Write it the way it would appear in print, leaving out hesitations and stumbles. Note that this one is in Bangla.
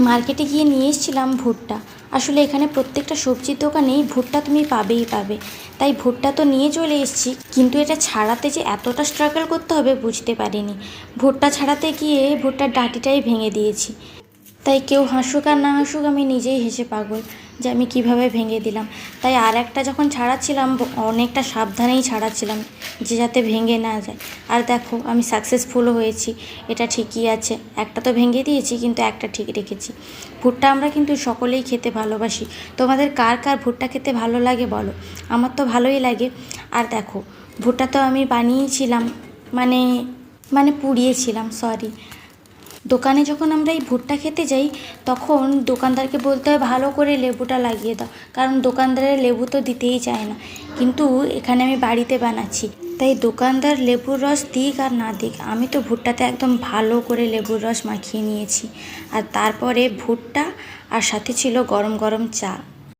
মার্কেটে গিয়ে নিয়ে এসেছিলাম ভুট্টা। আসলে এখানে প্রত্যেকটা সবজির দোকানেই ভুট্টা তুমি পাবেই পাবে, তাই ভুট্টা তো নিয়ে চলে এসেছি, কিন্তু এটা ছাড়াতে যে এতটা স্ট্রাগল করতে হবে বুঝতে পারিনি। ভুট্টা ছাড়াতে গিয়ে ভুট্টার ডাঁটিটাই ভেঙে দিয়েছি। তাই কেউ হাসুক আর না হাসুক, আমি নিজেই হেসে পাগল যে আমি কিভাবে ভেঙে দিলাম। তাই আর একটা যখন ছাড়াচ্ছিলাম অনেকটা সাবধানেই ছাড়াচ্ছিলাম যে যাতে ভেঙে না যায়। আর দেখো আমি সাকসেসফুলও হয়েছি, এটা ঠিকই আছে। একটা তো ভেঙে দিয়েছি কিন্তু একটা ঠিক রেখেছি। ভুট্টা আমরা কিন্তু সকলেই খেতে ভালোবাসি। তোমাদের কার কার ভুট্টা খেতে ভালো লাগে বলো? আমার তো ভালোই লাগে। আর দেখো, ভুট্টা তো আমি বানিয়েছিলাম, মানে মানে পুড়িয়েছিলাম, সরি। দোকানে যখন আমরা এই ভুট্টা খেতে যাই তখন দোকানদারকে বলতে হয় ভালো করে লেবুটা লাগিয়ে দাও, কারণ দোকানদারের লেবু তো দিতেই চায় না। কিন্তু এখানে আমি বাড়িতে বানাচ্ছি, তাই দোকানদার লেবুর রস দিক আর না দিক, আমি তো ভুট্টাতে একদম ভালো করে লেবুর রস মাখিয়ে নিয়েছি। আর তারপরে ভুট্টা, আর সাথে ছিল গরম গরম চা।